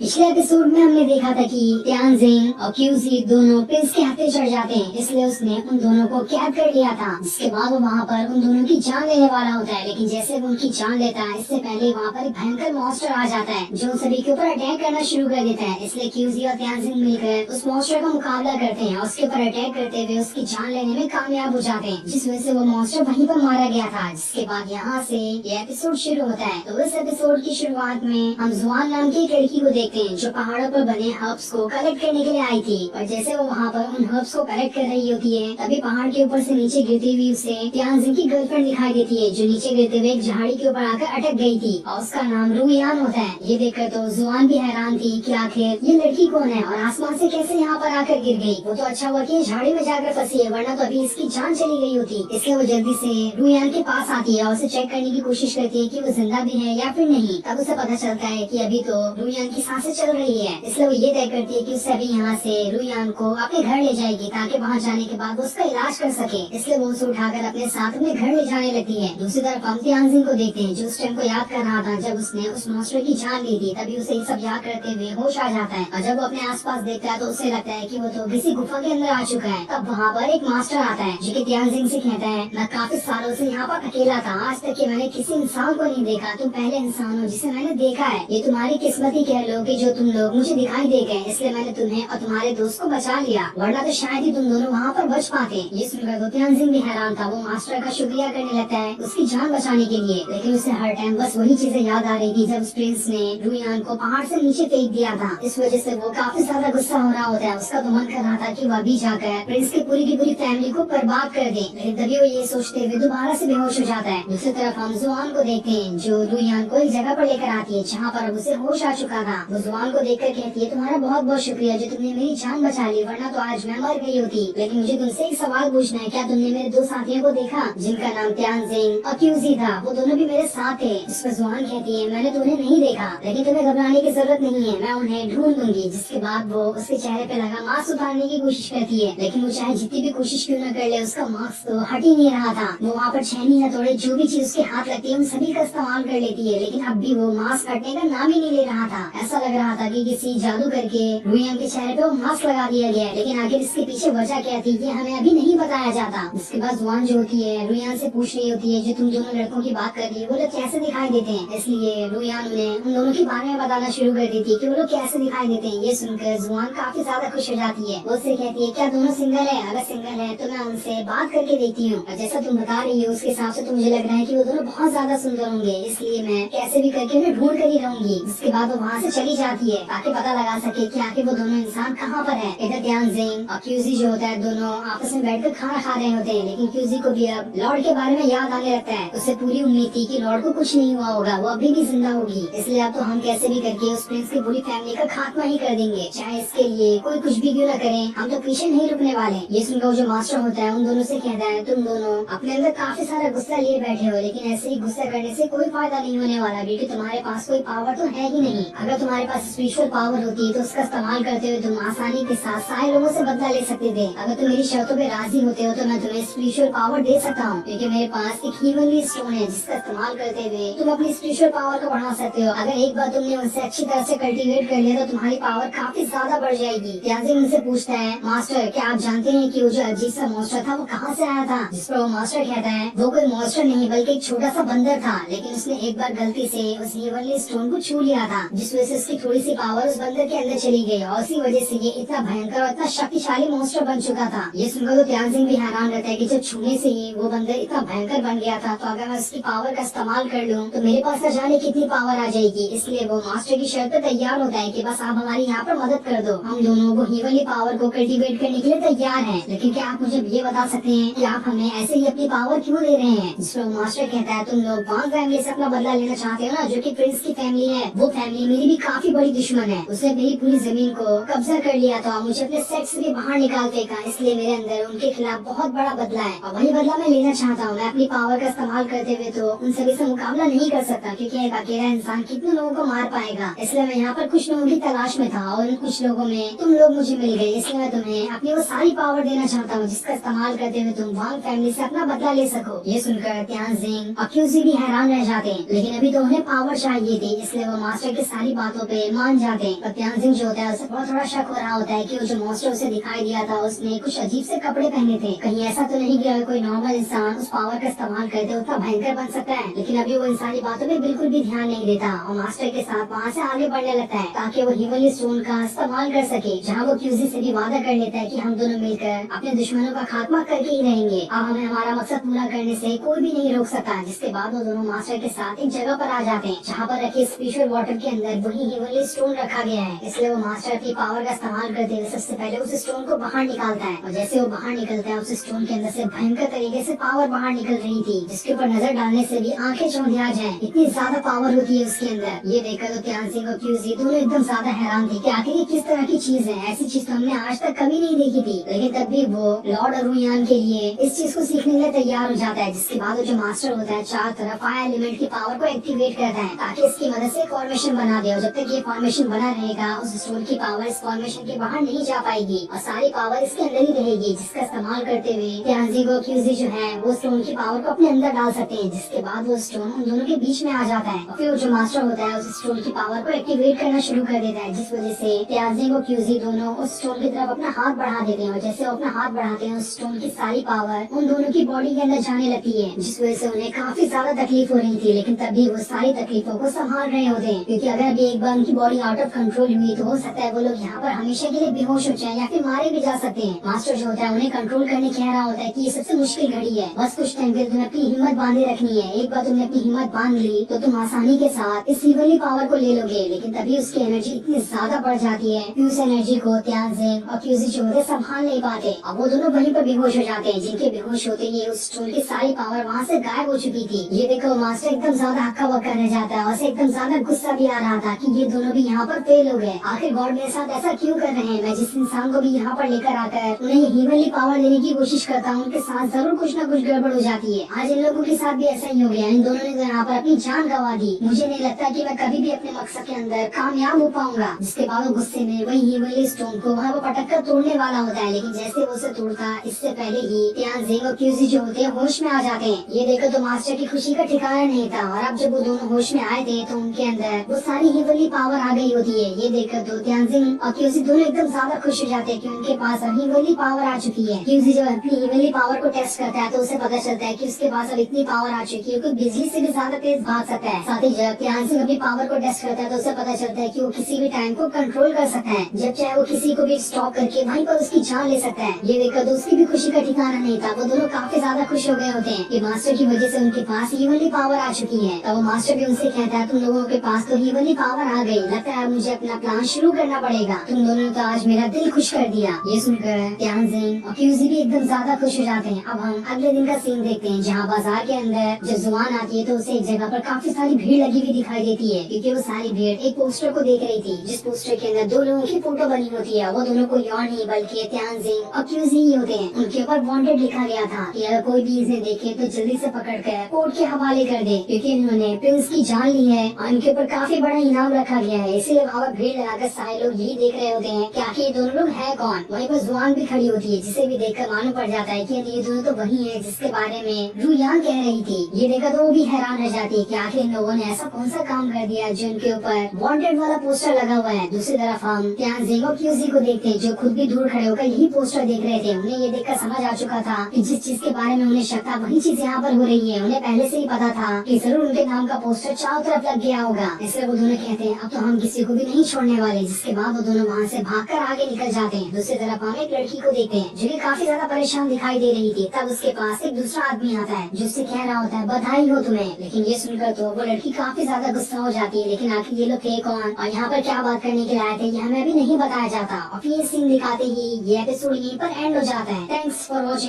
पिछले एपिसोड में हमने देखा था कि त्यानजिंग और क्यूजी दोनों प्रिंस के हत्थे चढ़ जाते हैं, इसलिए उसने उन दोनों को कैद कर लिया था। जिसके बाद वो वहाँ पर उन दोनों की जान लेने वाला होता है, लेकिन जैसे वो उनकी जान लेता है इससे पहले वहाँ पर एक भयंकर मॉन्स्टर आ जाता है जो सभी के ऊपर अटैक करना शुरू कर देता है। इसलिए क्यूजी और त्यानजिंग मिलकर उस मॉन्स्टर का मुकाबला करते हैं और उसके ऊपर अटैक करते हुए उसकी जान लेने में कामयाब हो जाते हैं, जिस वजह से वो मॉन्स्टर वहीं पर मारा गया था। जिसके बाद यहाँ से ये एपिसोड शुरू होता है। तो इस एपिसोड की शुरुआत में हम जुआन नाम की एक लड़की को देखते हैं जो पहाड़ों पर बने हर्ब्स को कलेक्ट करने के लिए आई थी। और जैसे वो वहाँ पर उन हर्ब्स को कलेक्ट कर रही होती है तभी पहाड़ के ऊपर से नीचे गिरती हुई उसे त्यानजिंग की गर्लफ्रेंड दिखाई देती है, जो नीचे गिरते हुए एक झाड़ी के ऊपर आकर अटक गई थी और उसका नाम रुयान होता है। ये देखकर तो जुआन भी हैरान थी कि आखिर ये लड़की कौन है और आसमान से कैसे यहाँ पर आकर गिर गई। वो तो अच्छा हुआ कि झाड़ी में जाकर फंसी है, वरना तो अभी इसकी जान चली गई होती। इसलिए वो जल्दी से रुयान के पास आती है और उसे चेक करने की कोशिश करती है कि वो जिंदा भी है या फिर नहीं। तब उसे पता चलता है कि अभी तो रुयान की सांसें चल रही है, इसलिए वो ये तय करती है कि उसे अभी यहाँ से रुयान को अपने घर ले जाएगी ताकि वहाँ जाने के बाद वो उसका इलाज कर सके। इसलिए वो उसे उठाकर अपने साथ अपने घर ले जाने लगती है। दूसरी तरफ हम त्यानजिंग को देखते हैं जो उस टाइम को याद कर रहा था जब उसने उस मॉन्स्टर की जान ली थी। तभी उसे ये सब याद करते हुए होश आ जाता है और जब वो अपने आसपास देखता है तो उसे लगता है कि वो तो किसी गुफा के अंदर आ चुका है। तब वहाँ पर एक मास्टर आता है जो कि त्यानजिंग से कहता है, मैं काफी सालों से यहाँ पर अकेला था, आज तक कि मैंने किसी इंसान को नहीं देखा, तुम पहले इंसान हो जिसे मैंने देखा है। ये तुम्हारी किस्मत ही कह लो कि जो तुम लोग मुझे दिखाई दे गए, इसलिए मैंने तुम्हें और तुम्हारे दोस्त को बचा लिया, वरना तो शायद ही तुम दोनों वहाँ पर बच पाते। ये सुनकर तो त्यानजिंग भी हैरान था। वो मास्टर का शुक्रिया करने लगता है उसकी जान बचाने के लिए, लेकिन उसे हर टाइम बस वही चीजें याद आ रही थी जब उस प्रिंस ने रुयान को पहाड़ से नीचे फेंक दिया था। इस वजह से वो काफी ज्यादा गुस्सा हो रहा होता है। उसका तो मन कर रहा था कि वह अभी जाकर प्रिंस की पूरी फैमिली को बर्बाद कर दे, लेकिन तभी वो ये सोचते हुए दोबारा से बेहोश हो जाता है। दूसरी तरफ हम जुआन को देखते हैं जो रुयान को एक जगह पर लेकर आती है जहाँ पर अब उसे होश आ चुका था। वो जुआन को देखकर कहती है, तुम्हारा बहुत बहुत शुक्रिया जो तुमने मेरी जान बचा ली, वरना तो आज मैं मर गई होती। लेकिन मुझे तुमसे एक सवाल पूछना है, क्या तुमने मेरे दो साथियों को देखा जिनका नाम त्यानजिंग और क्यूजी था? वो दोनों भी मेरे साथ थे। इस पर जुआन कहती है, मैंने तो उन्हें नहीं देखा, लेकिन तुम्हें घबराने की जरूरत नहीं है, मैं उन्हें ढूंढ लूंगी। जिसके बाद वो उसके चेहरे पे लगा मास्क उतारने की कोशिश करती है, लेकिन वो चाहे जितनी भी कोशिश क्यों न कर ले उसका मास्क तो हट ही नहीं रहा था। वो वहाँ पर छेनी हथौड़े जो भी चीज उसके हाथ लगती है उन सभी का इस्तेमाल कर लेती है, लेकिन अब भी वो मास्क हटने का नाम ही नहीं ले रहा था। ऐसा लग रहा था कि किसी जादू करके रुयान के चेहरे पे वो मास्क लगा दिया गया है, लेकिन आखिर इसके पीछे वजह क्या थी ये हमें अभी नहीं बताया जाता। इसके बाद जुआन जो होती है रुयान से पूछ रही होती है, जो तुम दोनों लड़कों की बात कर रही है वो लोग कैसे दिखाई देते हैं? इसलिए रुयान उन्हें उन दोनों के बारे में बताना शुरू कर देती है कि वो लोग कैसे दिखाई देते हैं। ये सुनकर जुआन काफी ज्यादा खुश हो जाती है। वो उससे कहती है, क्या दोनों सिंगल है? अगर सिंगल है तो मैं उनसे बात करके देखती हूँ, और जैसा तुम बता रही हो उसके हिसाब से तो मुझे लग रहा है कि वो दोनों बहुत ज्यादा सुंदर होंगे, इसलिए मैं कैसे भी करके उन्हें ढूंढ कर ही रहूंगी। इसके बाद वो वहाँ से चली जाती है ताकि पता लगा सके कि आखिर वो दोनों इंसान कहाँ पर है। इधर त्यानजिंग और क्यूजी जो होता है दोनों आपस में बैठकर खाना खा रहे होते हैं, लेकिन क्यूजी को भी अब लॉर्ड के बारे में याद आने लगता है। उसे पूरी उम्मीद थी कि लॉर्ड को कुछ नहीं हुआ होगा, वो अभी भी जिंदा होगी, इसलिए अब तो हम कैसे भी करके उस प्रिंस की पूरी फैमिली का खात्मा ही कर देंगे, चाहे इसके लिए कोई कुछ भी क्यों न करे, हम तो पीछे नहीं रुकने वाले। ये सुनकर जो मास्टर होता है उन दोनों से कहता है, तुम दोनों अपने अंदर काफी सारा गुस्सा लिए बैठे हो, लेकिन ऐसे ही गुस्सा करने से कोई फायदा नहीं होने वाला, क्योंकि तुम्हारे पास कोई पावर तो है ही नहीं। अगर तुम्हारे पास स्पिरिचुअल पावर होती तो उसका इस्तेमाल करते हुए तुम आसानी के साथ सारे लोगों से बदला ले सकते थे। अगर तुम मेरी शर्तों पे राजी होते हो तो मैं तुम्हें स्पिरिचुअल पावर दे सकता हूँ, क्योंकि मेरे पास एक हीवनली स्टोन है जिसका इस्तेमाल करते हुए तुम अपनी स्पिरिचुअल पावर को बढ़ा सकते हो। अगर एक बार तुमने उनसे अच्छी तरह से कल्टीवेट कर लिया तो तुम्हारी पावर काफी ज्यादा बढ़ जाएगी। त्यानजिंग उनसे पूछता है, मास्टर क्या आप जानते हैं कि वो जो अजीब सा मॉन्स्टर था वो कहाँ से आया था? जिस पर वो मास्टर कहता है, वो कोई मॉन्स्टर नहीं बल्कि एक छोटा सा बंदर था, लेकिन उसने एक बार गलती से उस हीवनली स्टोन को छू लिया था, जिस वजह से उसकी थोड़ी सी पावर उस बंदर के अंदर चली गई और उसी वजह से ये इतना भयंकर और इतना शक्तिशाली मॉन्स्टर बन चुका था। ये सुनकर तो त्यानजिंग भी हैरान रहता है कि जब छूने से ही वो बंदर इतना भयंकर बन गया था, तो अगर मैं उसकी पावर का इस्तेमाल कर लूँ तो मेरे पास न जाने कितनी पावर आ जाएगी। इसलिए वो मास्टर की शर्त पे तैयार होता है कि बस आप हमारी यहाँ पर मदद कर दो, हम दोनों वो हीवनली पावर को कल्टीवेट करने के लिए तैयार हैं। लेकिन क्या आप मुझे ये बता सकते हैं कि आप हमें ऐसे ही अपनी पावर क्यों दे रहे हैं? जिस पर मास्टर कहता है, तुम लोग वांग फैमिली से अपना बदला लेना चाहते हो ना, जो कि प्रिंस की फैमिली है। वो फैमिली मेरी भी काफी बड़ी दुश्मन है, उसने मेरी पूरी जमीन को कब्जा कर लिया था, मुझे अपने सेट से भी बाहर निकाल फेंका, इसलिए मेरे अंदर उनके खिलाफ बहुत बड़ा बदला है और वही बदला मैं लेना चाहता हूँ। मैं अपनी पावर का इस्तेमाल करते हुए तो उन सभी से मुकाबला नहीं कर सकता, क्योंकि एक अकेला इंसान कितने लोगों को मार पाएगा। इसलिए मैं यहाँ पर कुछ लोगों की तलाश में था और उन कुछ लोगों में तुम लोग मुझे मिल गए, इसलिए मैं तुम्हें अपनी वो सारी पावर देना चाहता हूँ जिसका इस्तेमाल करते हुए तुम वांग फैमिली से अपना बदला ले सको। ये सुनकर त्यानजिंग और क्यूजी भी हैरान रह जाते हैं, लेकिन अभी तो उन्हें पावर चाहिए थी, इसलिए वो मास्टर की सारी बातों पे मान जाते हैं। पर त्यांजिंग जो होता है उसे थोड़ा शक हो रहा होता है कि वो जो मॉन्स्टर उसे दिखाई दिया था उसने कुछ अजीब से कपड़े पहने थे, कहीं ऐसा तो नहीं कि कोई नॉर्मल इंसान उस पावर का इस्तेमाल करते उतना भयंकर बन सकता है। लेकिन अभी वो इंसानी बातों में बिल्कुल भी ध्यान नहीं देता और मास्टर के साथ वहाँ से आगे बढ़ने लगता है ताकि वो हेवनली स्टोन का इस्तेमाल कर सके, जहाँ वो क्यूजी से भी वादा कर लेता है कि हम दोनों मिलकर अपने दुश्मनों का खात्मा करके ही रहेंगे। अब हमें हमारा मकसद पूरा करने से कोई भी नहीं रोक सकता। जिसके बाद वो दोनों मास्टर के साथ एक जगह पर आ जाते हैं जहाँ पर रखे स्पेशल वाटर के अंदर वही हेवनली स्टोन रखा गया है। इसलिए वो मास्टर की पावर का इस्तेमाल करते हुए सबसे पहले उस स्टोन को बाहर निकालता है और जैसे वो बाहर निकलता है उस स्टोन के अंदर से भयंकर तरीके से पावर बाहर निकल रही थी, जिसके ऊपर नजर डालने से भी आंखें चौंध आ जाए, इतनी ज्यादा पावर होती है उसके अंदर। ये देखकर तो त्यांजिंग और क्यूजी दोनों एकदम ज्यादा हैरान थे कि आखिर ये किस तरह की चीज है, ऐसी चीज तो हमने आज तक कभी नहीं देखी थी। लेकिन तब भी वो लॉर्ड अरुयान के लिए इस चीज को सीखने के लिए तैयार हो जाता है। जिसके बाद जो मास्टर होता है चार तरफ फायर एलिमेंट की पावर को एक्टिवेट करता है ताकि इसकी मदद से फॉर्मेशन बना दे और जब तक ये फॉर्मेशन बना रहेगा उस स्टोन की पावर इस फॉर्मेशन के बाहर नहीं जा पाएगी और सारी पावर इसके अंदर ही रहेगी, जिसका इस्तेमाल करते हुए त्यांजिंग और क्यूजी जो है वो स्टोन की पावर को अपने अंदर डाल सकते हैं। जिसके बाद वो स्टोन उन दोनों के बीच में आ जाता है और फिर जो मास्टर होता है उस स्टोन की पावर को एक्टिवेट करना शुरू कर देता है, जिस वजह से त्यांजिंग और क्यूजी दोनों उस स्टोन की तरफ अपना हाथ बढ़ा देते हैं और जैसे वो अपना हाथ बढ़ाते हैं उस स्टोन की सारी पावर उन दोनों की बॉडी के अंदर जाने लगती है, जिस वजह से उन्हें काफी ज्यादा तकलीफ हो रही थी। लेकिन तब भी वो सारी तकलीफों को संभाल रहे होते हैं, क्योंकि अगर भी एक बार उनकी बॉडी आउट ऑफ कंट्रोल हुई तो हो सकता है वो लोग यहाँ पर हमेशा के लिए बेहोश हो जाए या फिर मारे भी जा सकते हैं। मास्टर जो होता है उन्हें कंट्रोल करने कह रहा होता है कि ये सबसे मुश्किल घड़ी है, बस कुछ टाइम के लिए तुम्हें अपनी हिम्मत बांधे रखनी है। एक बार तुमने अपनी हिम्मत बांध ली तो तुम आसानी के साथ इस हेवनली पावर को ले लोगे। लेकिन तभी उसकी एनर्जी इतनी ज्यादा बढ़ जाती है कि उस एनर्जी को त्यांजिंग और क्यूजी जो होते संभाल नहीं पाते। अब वो दोनों वहीं पर बेहोश हो जाते हैं, जिनके बेहोश होते ही उस स्टोन की सारी पावर वहाँ से गायब हो चुकी थी। ये देखो मास्टर एकदम ज्यादा हक्का बक्का रह जाता है और उसे एकदम ज्यादा गुस्सा भी आ रहा था कि ये दोनों भी यहाँ पर फेल हो गए। आखिर गॉड मेरे साथ ऐसा क्यों कर रहे हैं? मैं जिस इंसान को भी यहाँ पर लेकर आकर उन्हें हेवनली पावर देने की कोशिश करता हूँ उनके साथ जरूर कुछ न कुछ गड़बड़ हो जाती है। आज इन लोगों के साथ भी ऐसा ही हो गया। इन दोनों ने तो यहाँ पर अपनी जान गंवा दी। मुझे नहीं लगता कि मैं कभी भी अपने मकसद के अंदर कामयाब हो पाऊंगा। जिसके बाद वो गुस्से में वही हेवनली स्टोन को वहाँ पटक कर तोड़ने वाला होता है, लेकिन जैसे वो उसे तोड़ता इससे पहले ही त्यांजिंग और क्यूजी जो होते हैं होश में आ जाते हैं। ये देखो तो मास्टर की खुशी का ठिकाना नहीं था और अब जब वो दोनों होश में आए थे तो उनके अंदर वो सारी हेवनली पावर आ गई होती है। ये देखकर तो त्यांजिंग और क्यूजी दोनों एकदम ज्यादा खुश हो जाते हैं कि उनके पास अब हेवनली पावर आ चुकी है। क्यूजी जब अपनी हेवनली पावर को टेस्ट करता है तो उसे पता चलता है कि उसके पास अब इतनी पावर आ चुकी है कि बिजली से भी ज्यादा तेज भाग सकता है। साथ ही जब त्यांजिंग अपनी पावर को टेस्ट करता है तो उसे पता चलता है कि वो किसी भी टाइम को कंट्रोल कर सकता है, जब चाहे वो किसी को भी स्टॉप करके वहीं पर उसकी जान ले सकता है। ये देखकर तो उसकी भी खुशी का ठिकाना नहीं था। वो दोनों काफी ज्यादा खुश हो गए होते हैं कि मास्टर की वजह से उनके पास हेवनली पावर आ चुकी है। तो वो मास्टर भी उनसे कहता है तुम लोगों के पास तो हेवनली पावर आ गई, लगता है मुझे अपना प्लान शुरू करना पड़ेगा। तुम दोनों ने तो आज मेरा दिल खुश कर दिया। ये सुनकर त्यांजिंग और क्यूजी भी एकदम ज्यादा खुश हो जाते हैं। अब हम अगले दिन का सीन देखते हैं, जहाँ बाजार के अंदर जब जुबान आती है तो उसे एक जगह पर काफी सारी भीड़ लगी हुई दिखाई देती है, क्योंकि वो सारी भीड़ एक पोस्टर को देख रही थी, जिस पोस्टर के अंदर दो लोगों की फोटो बनी होती है। वो दोनों कोई और नहीं बल्कि त्यांजिंग और क्यूजी ही होते हैं। उनके ऊपर वांटेड लिखा गया था कि अगर कोई भी इसे देखे तो जल्दी से पकड़कर कोर्ट के हवाले कर दे, क्योंकि इन्होंने प्रिंस की जान ली है और इनके ऊपर काफी बड़ा इनाम रखा गया है। इसीलिए वहाँ पर भीड़ लगाकर सारे लोग यही देख रहे होते हैं कि आखिर ये दोनों लोग हैं कौन। वहीं पर जुआन भी खड़ी होती है, जिसे भी देखकर मालूम पड़ जाता है कि ये दोनों तो वही है जिसके बारे में रुयान कह रही थी। ये देखकर तो वो भी हैरान रह जाती है कि आखिर इन लोगों ने ऐसा कौन सा काम कर दिया जो इनके ऊपर वांटेड वाला पोस्टर लगा हुआ है। दूसरी तरफ हम त्यांजिंग और क्यूजी को देखते हैं, जो खुद भी दूर खड़े होकर यही पोस्टर देख रहे थे। उन्हें ये देखकर समझ आ चुका था कि जिस चीज के बारे में उन्हें शक था वही चीज यहाँ पर हो रही है। उन्हें पहले से ही पता था कि जरूर उनके नाम का पोस्टर चारों तरफ लग गया होगा। इसलिए वो दोनों कहते हैं अब तो हम किसी को भी नहीं छोड़ने वाले। जिसके बाद वो दोनों वहाँ से भागकर आगे निकल जाते हैं। दूसरी तरफ हम एक लड़की को देखते हैं जो कि काफी ज्यादा परेशान दिखाई दे रही थी। तब उसके पास एक दूसरा आदमी आता है जो उससे कह रहा होता है बधाई हो तुम्हें। लेकिन ये सुनकर तो वो लड़की काफी ज्यादा गुस्सा हो जाती है। लेकिन आखिर ये लोग थे कौन और यहाँ पर क्या बात करने के लिए आए थे ये हमें अभी नहीं बताया जाता। और फिर ये सीन दिखाते ही ये एपिसोड यहीं पर एंड हो जाता है। Thanks for watching.